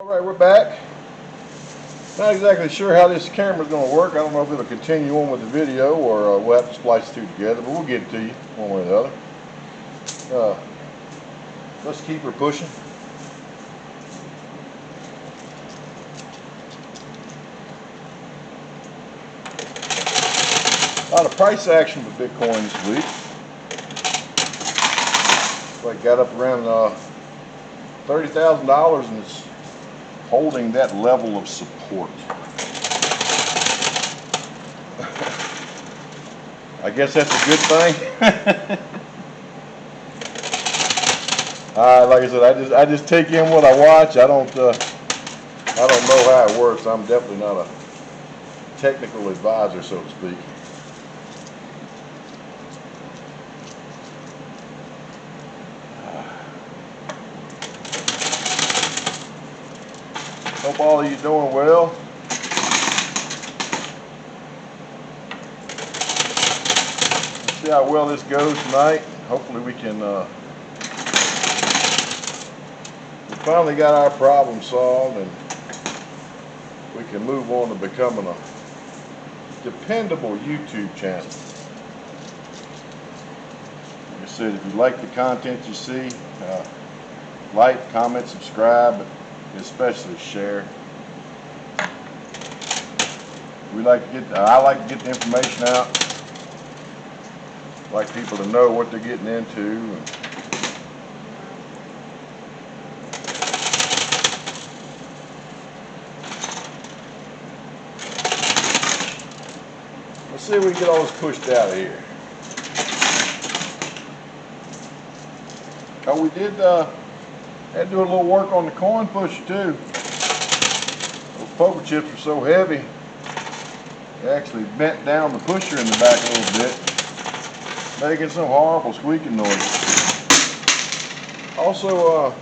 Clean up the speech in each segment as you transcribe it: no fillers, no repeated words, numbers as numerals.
Alright, we're back. Not exactly sure how this camera is going to work. I don't know if it'll continue on with the video or we'll have to splice the two together, but we'll get it to you one way or the other. Let's keep her pushing. A lot of price action with Bitcoin this week. So I got up around $30,000 and it's holding that level of support. I guess that's a good thing. Like I said, I just take in what I watch. I don't know how it works. I'm definitely not a technical advisor, so to speak. Hope all of you doing well. Let's see how well this goes tonight. Hopefully we can we finally got our problem solved and we can move on to becoming a dependable YouTube channel. Like I said, if you like the content you see, like, comment, subscribe, but especially share. I like to get the information out. I like people to know what they're getting into. Let's see if we can get all this pushed out of here. Oh, we did had to do a little work on the coin pusher too. Those poker chips are so heavy, they actually bent down the pusher in the back a little bit, making some horrible squeaking noise. Also,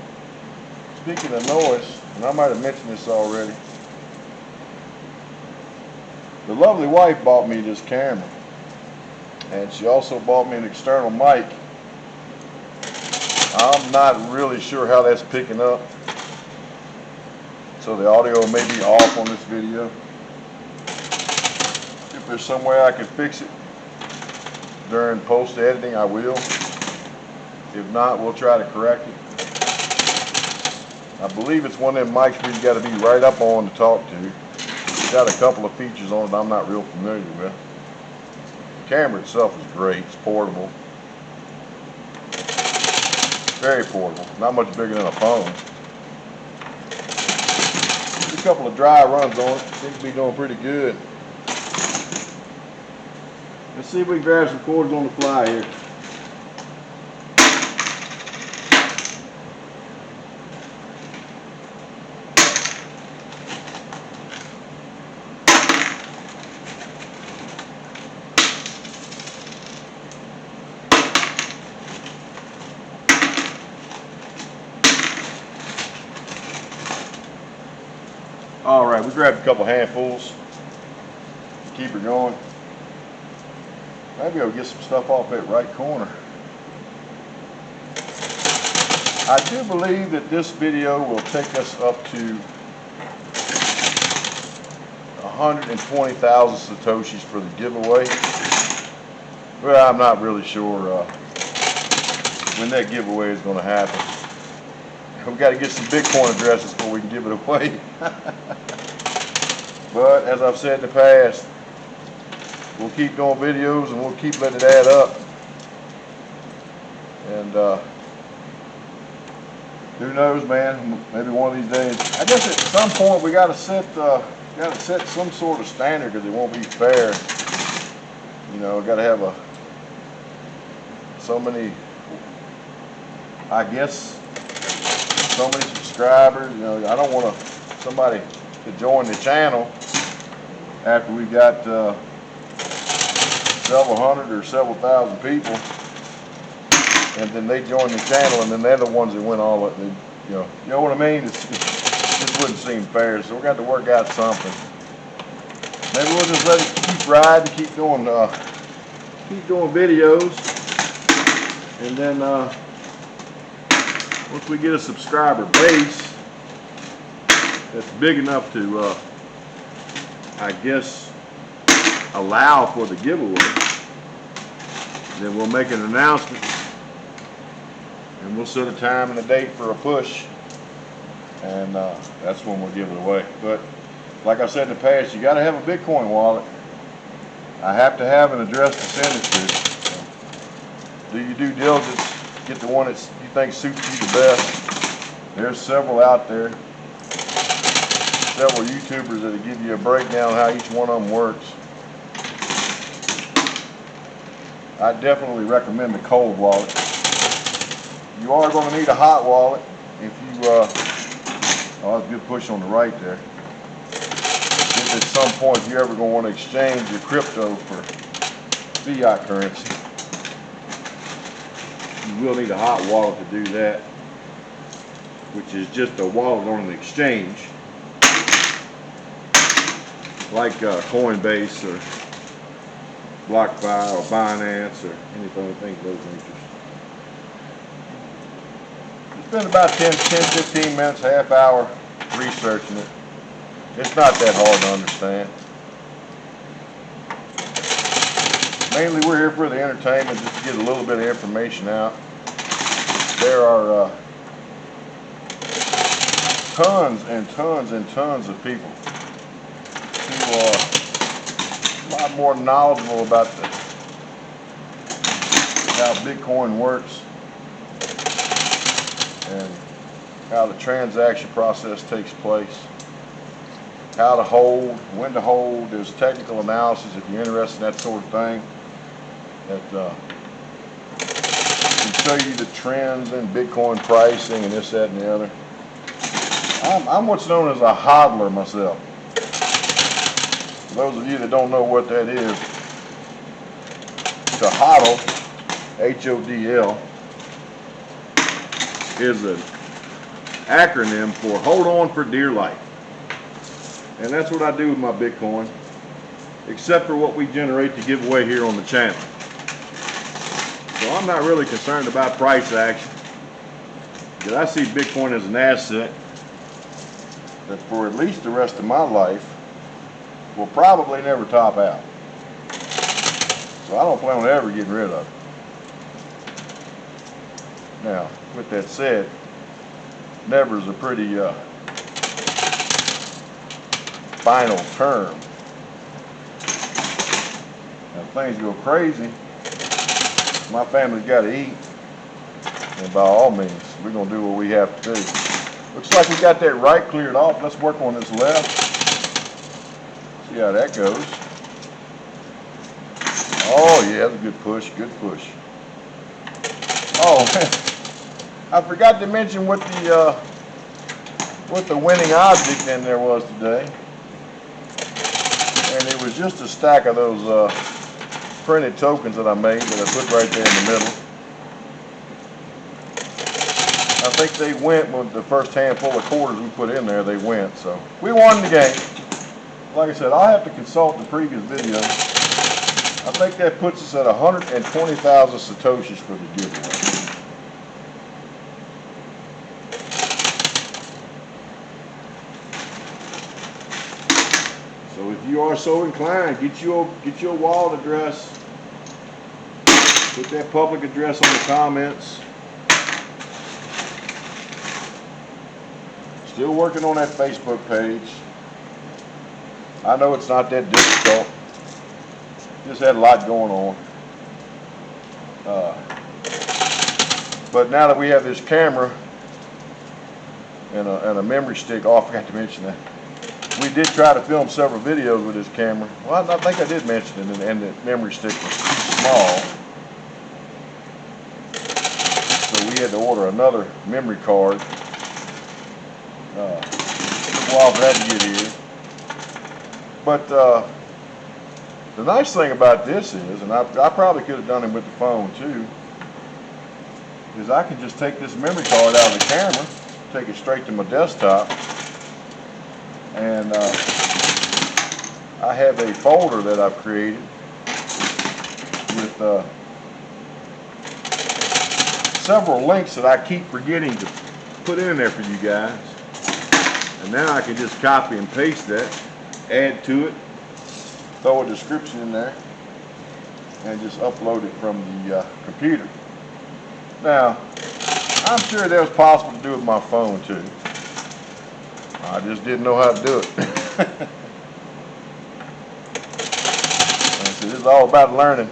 speaking of noise, and I might have mentioned this already, the lovely wife bought me this camera, and she also bought me an external mic. I'm not really sure how that's picking up, so the audio may be off on this video. If there's some way I can fix it during post editing, I will. If not, we'll try to correct it. I believe it's one of them mics where you got to be right up on to talk to. It's got a couple of features on it I'm not real familiar with. The camera itself is great. It's portable. Very portable, not much bigger than a phone. Just a couple of dry runs on it, seems to be doing pretty good. Let's see if we can grab some quarters on the fly here. Alright, we grabbed a couple handfuls. Keep her going. Maybe I'll get some stuff off that right corner. I do believe that this video will take us up to 120,000 satoshis for the giveaway. Well, I'm not really sure when that giveaway is going to happen. We've got to get some Bitcoin addresses before we can give it away. But as I've said in the past, we'll keep doing videos and we'll keep letting it add up. And who knows, man? Maybe one of these days. I guess at some point we got to set some sort of standard, because it won't be fair. You know, got to have so many. I guess. So many subscribers. You know, I don't want somebody to join the channel after we got several hundred or several thousand people, and then they join the channel, and then they're the ones that win all of it. You know what I mean? It just wouldn't seem fair. So we got to work out something. Maybe we'll just let it keep riding, keep doing videos, and then. Once we get a subscriber base, that's big enough to, I guess, allow for the giveaway, then we'll make an announcement and we'll set a time and a date for a push, and that's when we'll give it away. But like I said in the past, you got to have a Bitcoin wallet. I have to have an address to send it to. So do your due diligence. Get the one that you think suits you the best. There's several out there. Several YouTubers that'll give you a breakdown of how each one of them works. I definitely recommend the cold wallet. You are going to need a hot wallet if you, oh, that's a good push on the right there. If at some point you're ever going to want to exchange your crypto for fiat currency, you will need a hot wallet to do that, which is just a wallet on an exchange, like Coinbase or BlockFi or Binance or anything of those natures. Spend about 10-15 minutes, half hour researching it. It's not that hard to understand. Mainly we're here for the entertainment, just to get a little bit of information out. There are tons and tons and tons of people who are a lot more knowledgeable about how Bitcoin works and how the transaction process takes place, how to hold, when to hold. There's technical analysis if you're interested in that sort of thing, that can show you the trends in Bitcoin pricing and this, that, and the other. I'm what's known as a hodler myself. For those of you that don't know what that is, to hodl, H-O-D-L, is an acronym for hold on for dear life. And that's what I do with my Bitcoin, except for what we generate to give away here on the channel. So I'm not really concerned about price action, because I see Bitcoin as an asset that for at least the rest of my life will probably never top out. So I don't plan on ever getting rid of it. Now, with that said, never is a pretty final term. Now, if things go crazy, my family's got to eat, and by all means, we're going to do what we have to do. Looks like we got that right cleared off. Let's work on this left. See how that goes. Oh yeah, that's a good push, good push. Oh man, I forgot to mention what the winning object in there was today. And it was just a stack of those printed tokens that I made that I put right there in the middle. I think they went with the first handful of quarters we put in there. They went, so we won the game. Like I said, I'll have to consult the previous video. I think that puts us at 120,000 satoshis for the giveaway. So if you are so inclined, get your wallet address. Put that public address on the comments. Still working on that Facebook page. I know it's not that difficult. Just had a lot going on. But now that we have this camera and a memory stick, oh, I forgot to mention that. We did try to film several videos with this camera. Well, I think I did mention it, and the memory stick was too small. So we had to order another memory card. Took a while for that to get here. But the nice thing about this is, and I probably could have done it with the phone too, is I can just take this memory card out of the camera, take it straight to my desktop, and I have a folder that I've created with several links that I keep forgetting to put in there for you guys. And now I can just copy and paste that, add to it, throw a description in there, and just upload it from the computer. Now, I'm sure that was possible to do with my phone too. I just didn't know how to do it. So this is all about learning.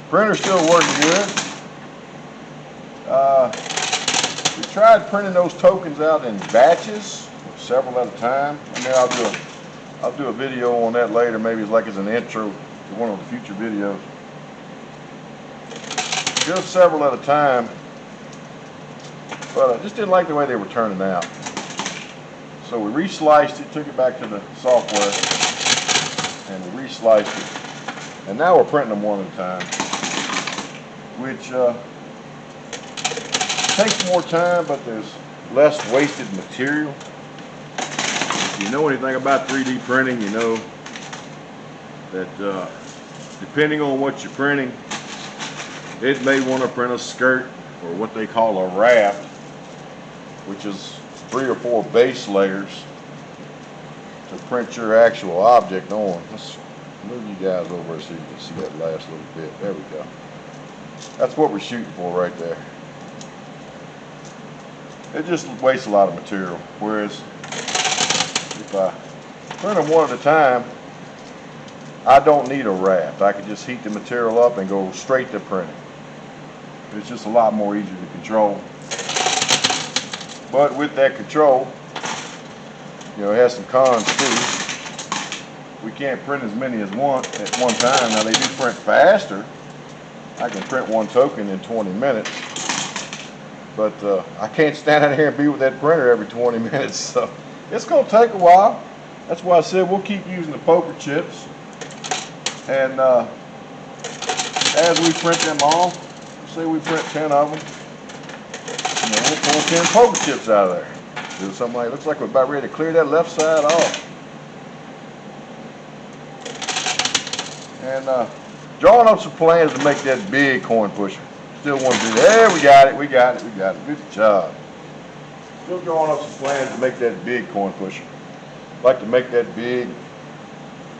Printer's still working good. We tried printing those tokens out in batches, several at a time. I mean, I'll do a video on that later, maybe it's like as an intro to one of the future videos. Just several at a time, but I just didn't like the way they were turning out. So we resliced it, took it back to the software, and we resliced it. And now we're printing them one at a time, which takes more time, but there's less wasted material. If you know anything about 3D printing, you know that depending on what you're printing, it may want to print a skirt or what they call a raft, which is 3 or 4 base layers to print your actual object on. Let's move you guys over so you can see that last little bit. There we go. That's what we're shooting for right there. It just wastes a lot of material, whereas if I print them one at a time, I don't need a raft. I can just heat the material up and go straight to printing. It's just a lot more easier to control. But with that control, you know, it has some cons too. We can't print as many as one at one time. Now they do print faster. I can print one token in 20 minutes. But I can't stand out here and be with that printer every 20 minutes. So it's going to take a while. That's why I said we'll keep using the poker chips. And as we print them all, say we print 10 of them, you know, we'll pull 10 poker chips out of there. Do something like, looks like we're about ready to clear that left side off. And drawing up some plans to make that big coin pusher. Still want to do that. There, we got it. Good job. Still drawing up some plans to make that big coin pusher. Like to make that big.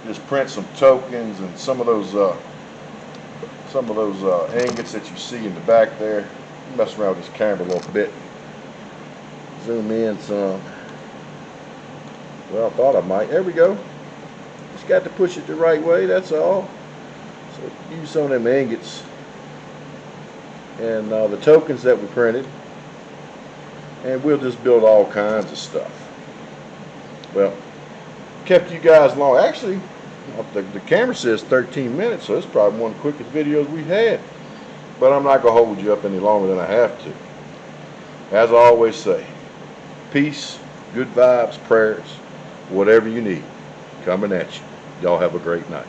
Just print some tokens and some of those ingots that you see in the back there. Mess around with this camera a little bit. Zoom in some. Well, I thought I might. There we go. Just got to push it the right way. That's all. So use some of them ingots and the tokens that we printed, and we'll just build all kinds of stuff. Well, kept you guys long. Actually, the camera says 13 minutes, so it's probably one of the quickest videos we've had. But I'm not going to hold you up any longer than I have to. As I always say, peace, good vibes, prayers, whatever you need, coming at you. Y'all have a great night.